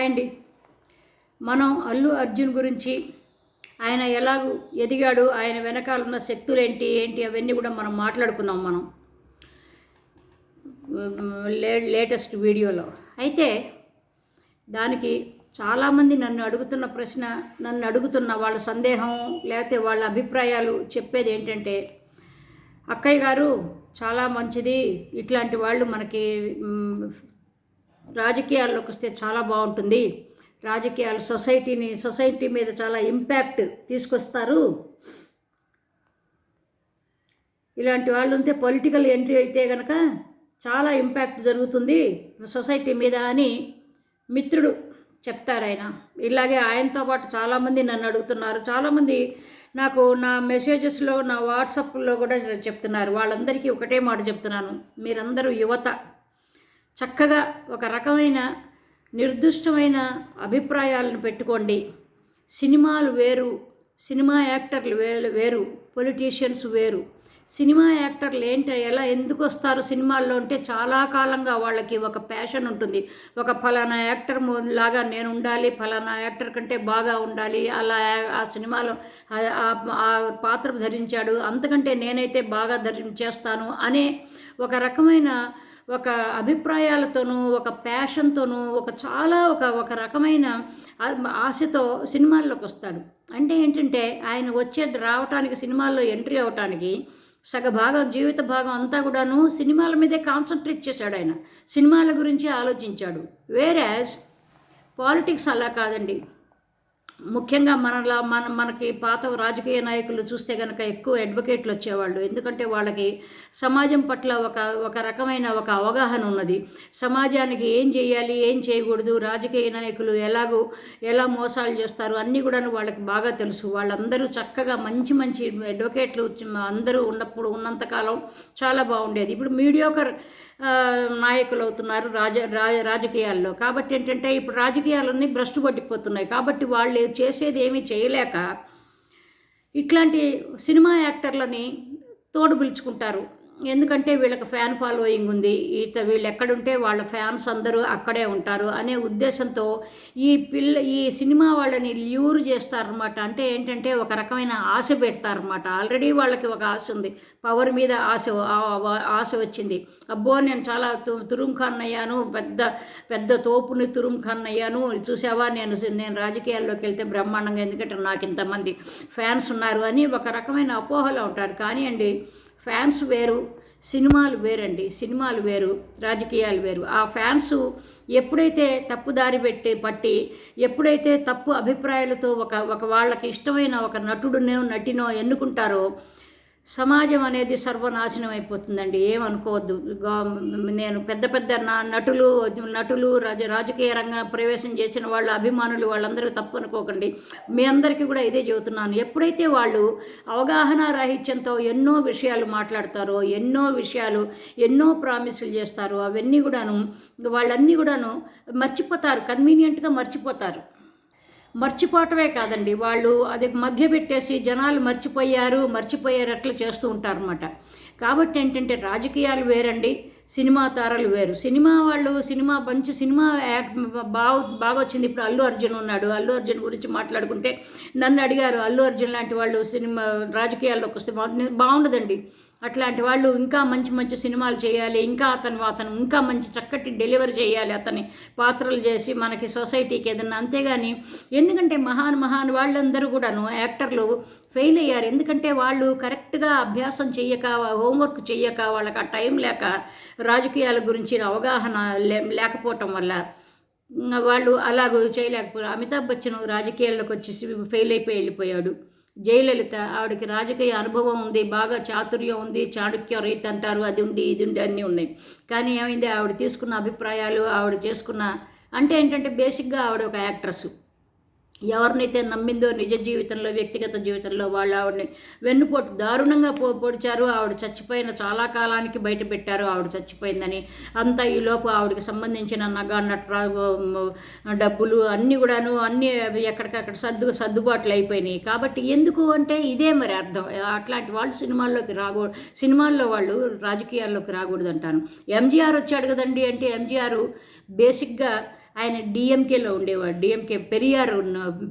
Hi అండి. మనం అల్లు అర్జున్ గురించి ఆయన ఎలాగూ ఎదిగాడు, ఆయన వెనకాల ఉన్న శక్తులు ఏంటి అవన్నీ కూడా మనం మాట్లాడుకున్నాం లేటెస్ట్ వీడియోలో. అయితే దానికి చాలామంది నన్ను అడుగుతున్న వాళ్ళ సందేహం లేకపోతే వాళ్ళ అభిప్రాయాలు చెప్పేది ఏంటంటే, అక్కయ్య గారు చాలా మంచిది, ఇట్లాంటి వాళ్ళు మనకి రాజకీయాల్లోకి వస్తే చాలా బాగుంటుంది, రాజకీయాలు సొసైటీ మీద చాలా ఇంపాక్ట్ తీసుకొస్తారు, ఇలాంటి వాళ్ళు ఉంటే పొలిటికల్ ఎంట్రీ అయితే కనుక చాలా ఇంపాక్ట్ జరుగుతుంది సొసైటీ మీద అని మిత్రుడు చెప్తాడు ఆయన. ఇలాగే ఆయనతో పాటు చాలామంది నన్ను అడుగుతున్నారు, చాలామంది నాకు నా మెసేజెస్లో నా వాట్సాప్లో కూడా చెప్తున్నారు. వాళ్ళందరికీ ఒకటే మాట చెప్తున్నాను, మీరందరూ యువత చక్కగా ఒక రకమైన నిర్దిష్టమైన అభిప్రాయాలను పెట్టుకోండి. సినిమాలు వేరు, సినిమా యాక్టర్లు వేరు, పొలిటీషియన్స్ వేరు. సినిమా యాక్టర్లు ఎలా ఎందుకు వస్తారు సినిమాల్లో అంటే, చాలా కాలంగా వాళ్ళకి ఒక ప్యాషన్ ఉంటుంది. ఒక ఫలానా యాక్టర్ లాగా నేను ఉండాలి, ఫలానా యాక్టర్ కంటే బాగా ఉండాలి, అలా ఆ సినిమాలో ఆ పాత్ర ధరించాడు, అంతకంటే నేనైతే బాగా చేస్తాను అనే ఒక రకమైన ఒక అభిప్రాయాలతోనూ ఒక ప్యాషన్తోనూ ఒక రకమైన ఆశతో సినిమాల్లోకి వస్తాడు. అంటే ఏంటంటే, ఆయన రావటానికి సినిమాల్లో ఎంట్రీ అవటానికి జీవిత భాగం అంతా కూడాను సినిమాల మీదే కాన్సన్ట్రేట్ చేశాడు. ఆయన సినిమాల గురించి ఆలోచించాడు. వేరేస్ పాలిటిక్స్ అలా కాదండి. ముఖ్యంగా మనకి పాత రాజకీయ నాయకులు చూస్తే కనుక ఎక్కువ అడ్వకేట్లు వచ్చేవాళ్ళు. ఎందుకంటే వాళ్ళకి సమాజం పట్ల ఒక రకమైన ఒక అవగాహన ఉన్నది. సమాజానికి ఏం చేయాలి, ఏం చేయకూడదు, రాజకీయ నాయకులు ఎలా మోసాలు చేస్తారు అన్నీ కూడా వాళ్ళకి బాగా తెలుసు. వాళ్ళందరూ చక్కగా మంచి అడ్వకేట్లు అందరూ ఉన్నంతకాలం చాలా బాగుండేది. ఇప్పుడు మీడియోకర్ నాయకులు అవుతున్నారు రాజకీయాల్లో. కాబట్టి ఏంటంటే, ఇప్పుడు రాజకీయాలన్నీ భ్రష్టు పట్టిపోతున్నాయి. కాబట్టి వాళ్ళు చేసేది ఏమీ చేయలేక ఇట్లాంటి సినిమా యాక్టర్లని తోడు పిలుచుకుంటారు. ఎందుకంటే వీళ్ళకి ఫ్యాన్ ఫాలోయింగ్ ఉంది, వీళ్ళు ఎక్కడుంటే వాళ్ళ ఫ్యాన్స్ అందరూ అక్కడే ఉంటారు అనే ఉద్దేశంతో ఈ సినిమా వాళ్ళని ల్యూర్ చేస్తారనమాట. అంటే ఏంటంటే, ఒక రకమైన ఆశ పెడతారనమాట. ఆల్రెడీ వాళ్ళకి ఒక ఆశ ఉంది, పవర్ మీద ఆశ వచ్చింది. అబ్బో నేను చాలా తురుం ఖాన్ అయ్యాను, పెద్ద తోపుని తురుం ఖాన్ అయ్యాను, చూసావా నేను రాజకీయాల్లోకి వెళ్తే బ్రహ్మాండంగా, ఎందుకంటే నాకు ఇంతమంది ఫ్యాన్స్ ఉన్నారు అని ఒక రకమైన అపోహలో ఉంటాడు. కానీ అండి, ఫ్యాన్స్ వేరు, సినిమాలు వేరండి. సినిమాలు వేరు, రాజకీయాలు వేరు. ఆ ఫ్యాన్స్ ఎప్పుడైతే తప్పుదారి పట్టి ఎప్పుడైతే తప్పు అభిప్రాయాలతో ఒక వాళ్ళకి ఇష్టమైన ఒక నటినో ఎన్నుకుంటారో, సమాజం అనేది సర్వనాశనం అయిపోతుందండి. ఏమనుకోవద్దు. నేను పెద్ద నటులు రాజకీయ రంగం ప్రవేశం చేసిన వాళ్ళ అభిమానులు వాళ్ళందరూ తప్పు అనుకోకండి. మీ అందరికీ కూడా ఇదే చెబుతున్నాను. ఎప్పుడైతే వాళ్ళు అవగాహన రాహిత్యంతో ఎన్నో విషయాలు మాట్లాడతారో, ఎన్నో ప్రామిసులు చేస్తారో, వాళ్ళన్నీ కూడాను మర్చిపోతారు, కన్వీనియంట్గా మర్చిపోవటమే కాదండి, వాళ్ళు అది మభ్యపెట్టేసి జనాలు మర్చిపోయేటట్లు చేస్తూ ఉంటారన్నమాట. కాబట్టి ఏంటంటే, రాజకీయాలు వేరండి, సినిమా తారలు వేరు. మంచి సినిమా బాగా వచ్చింది. ఇప్పుడు అల్లు అర్జున్ ఉన్నాడు. అల్లు అర్జున్ గురించి మాట్లాడుకుంటే నన్ను అడిగారు, అల్లు అర్జున్ లాంటి వాళ్ళు రాజకీయాల్లోకి వస్తే బాగుండదండి. అట్లాంటి వాళ్ళు ఇంకా మంచి సినిమాలు చేయాలి, ఇంకా అతను ఇంకా మంచి చక్కటి డెలివరీ చేయాలి, అతని పాత్రలు చేసి మనకి సొసైటీకి ఏదన్నా. అంతేగాని ఎందుకంటే మహాన్ వాళ్ళందరూ కూడాను యాక్టర్లు ఫెయిల్ అయ్యారు. ఎందుకంటే వాళ్ళు కరెక్ట్గా అభ్యాసం చెయ్యక, హోంవర్క్ చెయ్యక, వాళ్ళకి ఆ టైం లేక, రాజకీయాల గురించి అవగాహన లేకపోవటం వల్ల వాళ్ళు అలాగూ చేయలేకపోయారు. అమితాబ్ బచ్చన్ రాజకీయాల్లోకి వచ్చేసి ఫెయిల్ అయిపోయి వెళ్ళిపోయాడు. జయలలిత, ఆవిడకి రాజకీయ అనుభవం ఉంది, బాగా చాతుర్యం ఉంది, చాణుక్య రీతి అంటారు, అది ఉండి ఇది ఉండి అన్నీ ఉన్నాయి. కానీ ఏమైంది, ఆవిడ తీసుకున్న అభిప్రాయాలు, ఆవిడ చేసుకున్న అంటే ఏంటంటే, బేసిక్గా ఆవిడ ఒక యాక్ట్రెస్. ఎవరినైతే నమ్మిందో నిజ జీవితంలో, వ్యక్తిగత జీవితంలో వాళ్ళు ఆవిడని వెన్నుపోటు దారుణంగా పొడిచారు. ఆవిడ చచ్చిపోయిన చాలా కాలానికి బయట పెట్టారు ఆవిడ చచ్చిపోయిందని. అంతా ఈలోపు ఆవిడకి సంబంధించిన డబ్బులు అన్నీ కూడాను ఎక్కడికక్కడ సర్దుబాట్లు అయిపోయినాయి. కాబట్టి ఎందుకు అంటే ఇదే మరి అర్థం. అట్లాంటి వాళ్ళు సినిమాల్లో వాళ్ళు రాజకీయాల్లోకి రాకూడదు అంటాను. ఎంజీఆర్ వచ్చాడు కదండి అంటే, ఎంజీఆర్ బేసిక్గా ఆయన డిఎంకేలో ఉండేవాడు. డిఎంకే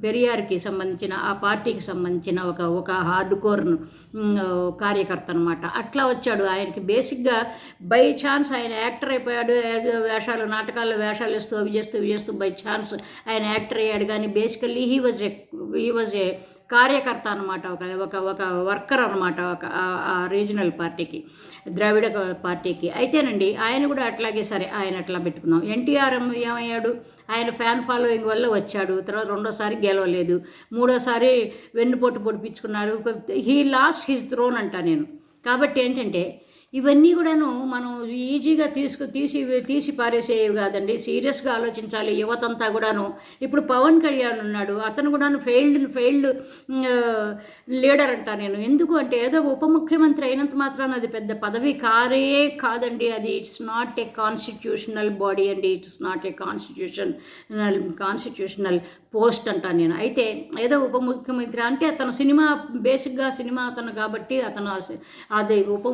పెరియార్కి సంబంధించిన ఆ పార్టీకి సంబంధించిన ఒక హార్డ్ కోర్ కార్యకర్త అనమాట. అట్లా వచ్చాడు. ఆయనకి బేసిక్గా బై ఛాన్స్ ఆయన యాక్టర్ అయిపోయాడు. నాటకాల్లో వేషాలు వేస్తూ అవి చేస్తూ బై ఛాన్స్ ఆయన యాక్టర్ అయ్యాడు. కానీ బేసికల్లీ హీ వాజ్ ఏ కార్యకర్త అనమాట, ఒక వర్కర్ అనమాట, ఆ రీజనల్ పార్టీకి, ద్రావిడ పార్టీకి. అయితేనండి ఆయన కూడా అట్లాగే, సరే ఆయన అట్లా పెట్టుకుందాం. ఎన్టీఆర్ ఏమయ్యాడు, ఆయన ఫ్యాన్ ఫాలోయింగ్ వల్ల వచ్చాడు. తర్వాత రెండోసారి గెలవలేదు, మూడోసారి వెన్నుపోటు పొడిపించుకున్నాడు. హీ లాస్ట్ హిజ్ థ్రోన్ అంటా నేను. కాబట్టి ఏంటంటే ఇవన్నీ కూడాను మనం ఈజీగా తీసి పారేసేవి కాదండి. సీరియస్గా ఆలోచించాలి యువతంతా కూడాను. ఇప్పుడు పవన్ కళ్యాణ్ ఉన్నాడు, అతను కూడాను ఫెయిల్డ్ లీడర్ అంటా నేను. ఎందుకు అంటే ఏదో ఉప ముఖ్యమంత్రి అయినంత మాత్రాన అది పెద్ద పదవి కాదండి. అది it's not a constitutional body అండి. It's not a constitutional post అంటాను నేను. అయితే ఏదో ఉప ముఖ్యమంత్రి అంటే అతను బేసిక్గా సినిమా అతను కాబట్టి అతను అదే ఉప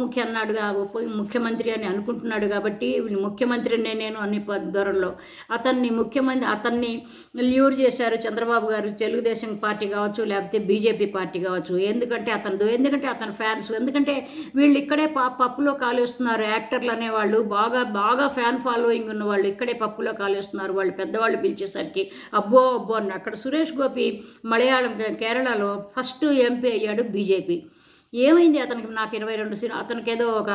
ముఖ్యమంత్రి అని అనుకుంటున్నాడు కాబట్టి ముఖ్యమంత్రినే నేను అన్ని ధోరణిలో అతన్ని ల్యూర్ చేశారు చంద్రబాబు గారు, తెలుగుదేశం పార్టీ కావచ్చు లేకపోతే బీజేపీ పార్టీ కావచ్చు. ఎందుకంటే అతని ఫ్యాన్స్, ఎందుకంటే వీళ్ళు ఇక్కడే పప్పులో కాలేస్తున్నారు. యాక్టర్లు అనేవాళ్ళు బాగా ఫ్యాన్ ఫాలోయింగ్ ఉన్న వాళ్ళు ఇక్కడే పప్పులో కాలేస్తున్నారు. వాళ్ళు పెద్దవాళ్ళు పిలిచేసరికి అబ్బో అని. అక్కడ సురేష్ గోపి కేరళలో ఫస్ట్ ఎంపీ అయ్యాడు బీజేపీ. ఏమైంది అతనికి? నాకు 22 అతనికి ఏదో ఒక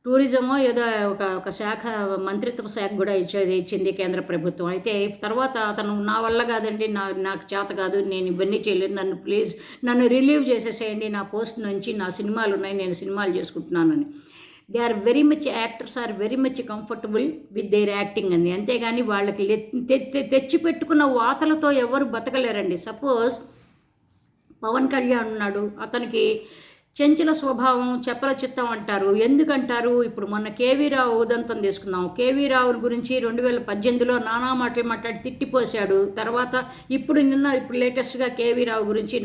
టూరిజమో ఏదో ఒక శాఖ, మంత్రిత్వ శాఖ కూడా ఇచ్చింది కేంద్ర ప్రభుత్వం. అయితే తర్వాత అతను నా వల్ల కాదండి, నాకు చేత కాదు, నేను ఇవన్నీ చేయలేదు, నన్ను రిలీవ్ చేసేసేయండి నా పోస్ట్ నుంచి, నా సినిమాలు ఉన్నాయి, నేను సినిమాలు చేసుకుంటున్నానని. They are very much, actors are very much comfortable with their acting అని. అంతేగాని వాళ్ళకి తెచ్చిపెట్టుకున్న వాతలతో ఎవరు బతకలేరండి. సపోజ్ పవన్ కళ్యాణ్ ఉన్నాడు, అతనికి చెంచల స్వభావం, చెప్పల చిత్తం అంటారు. ఎందుకంటారు? ఇప్పుడు మొన్న కేవీ రావు ఉదంతం తీసుకుందాం. కేవీ రావు గురించి 2018లో నానా మాటలు మాట్లాడి తిట్టిపోశాడు. తర్వాత ఇప్పుడు లేటెస్ట్గా కేవీ రావు గురించి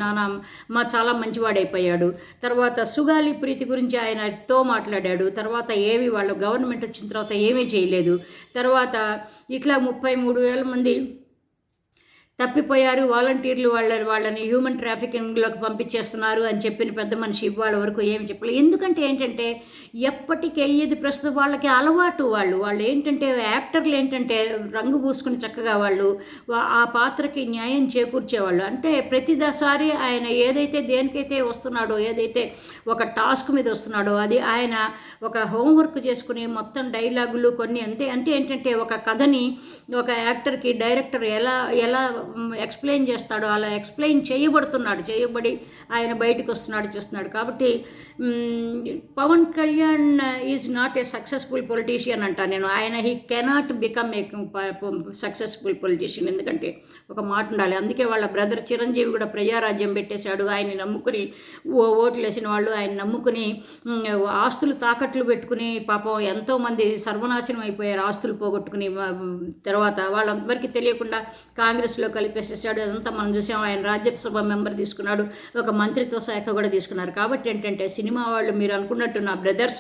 చాలా మంచివాడైపోయాడు. తర్వాత సుగాలి ప్రీతి గురించి ఆయనతో మాట్లాడాడు. తర్వాత వాళ్ళ గవర్నమెంట్ వచ్చిన తర్వాత ఏమీ చేయలేదు. తర్వాత ఇట్లా 33,000 మంది తప్పిపోయారు, వాలంటీర్లు వాళ్ళని హ్యూమన్ ట్రాఫికింగ్లోకి పంపించేస్తున్నారు అని చెప్పిన పెద్ద మనిషి ఇవాళ వరకు ఏమి చెప్పలేదు. ఎందుకంటే ఏంటంటే ఎప్పటికయ్యేది ప్రస్తుతం వాళ్ళకి అలవాటు. వాళ్ళు ఏంటంటే యాక్టర్లు ఏంటంటే రంగు పూసుకుని చక్కగా వాళ్ళు ఆ పాత్రకి న్యాయం చేకూర్చేవాళ్ళు. అంటే ప్రతిసారి ఆయన ఏదైతే దేనికైతే వస్తున్నాడో, ఏదైతే ఒక టాస్క్ మీద వస్తున్నాడో అది ఆయన ఒక హోంవర్క్ చేసుకుని మొత్తం డైలాగులు కొన్ని అంటే ఏంటంటే ఒక కథని ఒక యాక్టర్కి డైరెక్టర్ ఎలా ఎక్స్ప్లెయిన్ చేస్తాడో అలా ఎక్స్ప్లెయిన్ చేయబడి ఆయన బయటకు చేస్తున్నాడు. కాబట్టి Pawan Kalyan is not a successful politician అంటా నేను. He cannot become a successful politician. ఎందుకంటే ఒక మాట ఉండాలి. అందుకే వాళ్ళ బ్రదర్ చిరంజీవి కూడా ప్రజారాజ్యం పెట్టేశాడు. ఆయన్ని నమ్ముకుని ఓట్లు వేసిన వాళ్ళు ఆయన నమ్ముకుని ఆస్తులు తాకట్లు పెట్టుకుని పాపం ఎంతోమంది సర్వనాశనం అయిపోయారు, ఆస్తులు పోగొట్టుకుని. తర్వాత వాళ్ళందరికీ తెలియకుండా కాంగ్రెస్లో కలిపేసేసాడు. అదంతా మనం చూసాం. ఆయన రాజ్యసభ మెంబర్ తీసుకున్నాడు, ఒక మంత్రిత్వ శాఖ కూడా తీసుకున్నారు. కాబట్టి ఏంటంటే సినిమా వాళ్ళు, మీరు అనుకున్నట్టు నా బ్రదర్స్,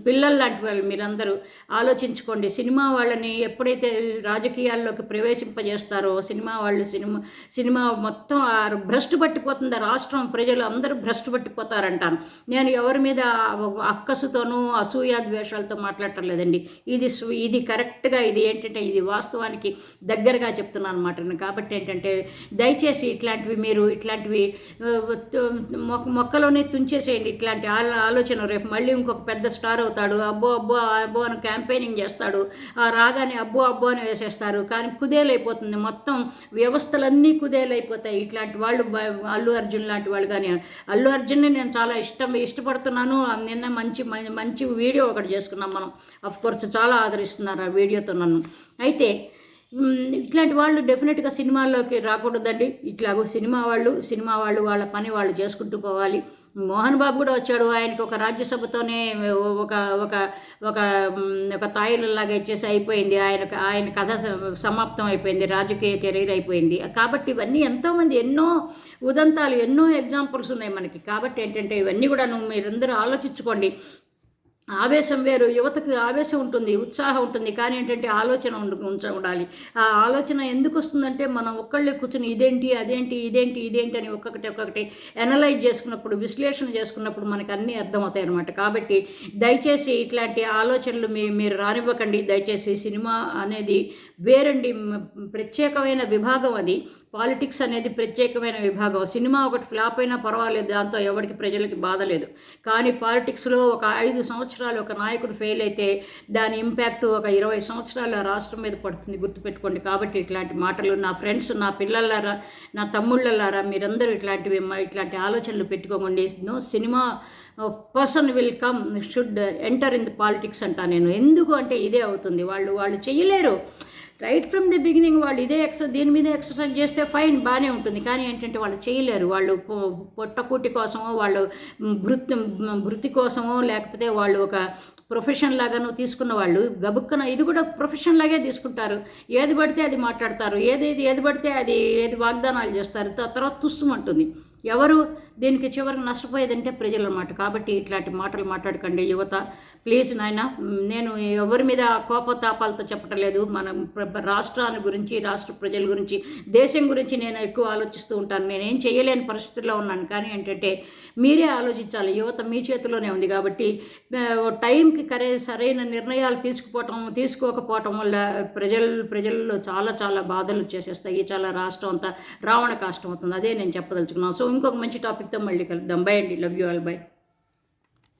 పిల్లలు లాంటి వాళ్ళు, మీరందరూ ఆలోచించుకోండి. సినిమా వాళ్ళని ఎప్పుడైతే రాజకీయాల్లోకి ప్రవేశింపజేస్తారో సినిమా మొత్తం భ్రష్టు పట్టిపోతుంది. రాష్ట్రం ప్రజలు అందరూ భ్రష్టు పట్టిపోతారంటాను నేను. ఎవరి మీద అక్కసుతోనూ అసూయ ద్వేషాలతో మాట్లాడటం లేదండి. ఇది కరెక్ట్గా ఇది ఏంటంటే ఇది వాస్తవానికి దగ్గరగా చెప్తున్నాను అనమాట. కాబట్టి ఏంటంటే దయచేసి ఇట్లాంటివి మొక్కలోనే తుంచేసేయండి. ఇట్లాంటి ఆలోచన. రేపు మళ్ళీ ఇంకొక పెద్ద స్టార్ అవుతాడు, అబ్బో అని క్యాంపెయినింగ్ చేస్తాడు, రాగానే అబ్బో అని వేసేస్తారు. కానీ కుదేలైపోతుంది మొత్తం, వ్యవస్థలన్నీ కుదేలైపోతాయి. ఇట్లాంటి వాళ్ళు అల్లు అర్జున్ లాంటి వాళ్ళు. కానీ అల్లు అర్జున్ని నేను చాలా ఇష్టపడుతున్నాను. నిన్న మంచి వీడియో ఒకటి చేసుకున్నాం మనం. అఫ్కోర్స్ చాలా ఆదరిస్తున్నారు ఆ వీడియోతో నన్ను. అయితే ఇట్లాంటి వాళ్ళు డెఫినెట్గా సినిమాల్లోకి రాకూడదండి. ఇట్లాగో సినిమా వాళ్ళు వాళ్ళ పని వాళ్ళు చేసుకుంటూ పోవాలి. మోహన్ బాబు కూడా వచ్చాడు. ఆయనకి ఒక రాజ్యసభతోనే ఒక తాయిలలాగా ఇచ్చేసి అయిపోయింది. ఆయన కథ సమాప్తం అయిపోయింది, రాజకీయ కెరీర్ అయిపోయింది. కాబట్టి ఇవన్నీ ఎంతోమంది ఎన్నో ఉదంతాలు, ఎన్నో ఎగ్జాంపుల్స్ ఉన్నాయి మనకి. కాబట్టి ఏంటంటే ఇవన్నీ కూడా మీరందరూ ఆలోచించుకోండి. ఆవేశం వేరు, యువతకు ఆవేశం ఉంటుంది, ఉత్సాహం ఉంటుంది, కానీ ఏంటంటే ఆలోచన ఉండాలి. ఆ ఆలోచన ఎందుకు వస్తుందంటే మనం ఒక్కళ్ళే కూర్చుని ఇదేంటి అదేంటి ఇదేంటి ఇదేంటి అని ఒక్కొక్కటి అనలైజ్ చేసుకున్నప్పుడు, విశ్లేషణ చేసుకున్నప్పుడు మనకు అన్నీ అర్థమవుతాయి అనమాట. కాబట్టి దయచేసి ఇట్లాంటి ఆలోచనలు మీరు రానివ్వకండి. దయచేసి సినిమా అనేది వేరండి, ప్రత్యేకమైన విభాగం అది. పాలిటిక్స్ అనేది ప్రత్యేకమైన విభాగం. సినిమా ఒకటి ఫ్లాప్ అయినా పర్వాలేదు, దాంతో ఎవరికి ప్రజలకి బాధ లేదు. కానీ పాలిటిక్స్లో ఒక 5 సంవత్సరాలు ఒక నాయకుడు ఫెయిల్ అయితే దాని ఇంపాక్ట్ ఒక 20 సంవత్సరాల రాష్ట్రం మీద పడుతుంది, గుర్తుపెట్టుకోండి. కాబట్టి ఇట్లాంటి మాటలు నా ఫ్రెండ్స్, నా పిల్లలారా, నా తమ్ముళ్ళలారా, మీరందరూ ఇట్లాంటి ఆలోచనలు పెట్టుకోకండి. No cinema person will come should enter in the politics అంటా నేను. ఎందుకు అంటే ఇదే అవుతుంది. వాళ్ళు చేయలేరు. రైట్ ఫ్రమ్ ది బిగినింగ్ వాళ్ళు దీని మీద ఎక్సర్సైజ్ చేస్తే ఫైన్, బాగానే ఉంటుంది. కానీ ఏంటంటే వాళ్ళు చేయలేరు. వాళ్ళు పొట్టకూటి కోసమో, వాళ్ళు వృత్తి కోసమో, లేకపోతే వాళ్ళు ఒక ప్రొఫెషన్ లాగానో తీసుకున్న వాళ్ళు గబుక్కన ఇది కూడా ప్రొఫెషన్ లాగే తీసుకుంటారు. ఏది పడితే అది మాట్లాడతారు, ఏది పడితే ఏది వాగ్దానాలు చేస్తారు. తర్వాత తుస్సుమంటుంది. ఎవరు దీనికి చివరికి నష్టపోయేదంటే ప్రజలు అన్నమాట. కాబట్టి ఇట్లాంటి మాటలు మాట్లాడకండి యువత, ప్లీజ్ నాయన. నేను ఎవరి మీద కోపతాపాలతో చెప్పటం లేదు. మనం రాష్ట్రాన్ని గురించి, రాష్ట్ర ప్రజల గురించి, దేశం గురించి నేను ఎక్కువ ఆలోచిస్తూ ఉంటాను. నేనేం చేయలేని పరిస్థితుల్లో ఉన్నాను. కానీ ఏంటంటే మీరే ఆలోచించాలి. యువత మీ చేతిలోనే ఉంది. కాబట్టి టైంకి సరైన నిర్ణయాలు తీసుకోకపోవటం వల్ల ప్రజల్లో చాలా చాలా బాధలు చేసేస్తాయి. చాలా రాష్ట్రం అంతా రావణ కాష్టం అవుతుంది. అదే నేను చెప్పదలుచుకున్నాను. సో ఇంకొక మంచి టాపిక్తో మళ్ళీ కలుద్దాం. బై అండి. Love you all. బై.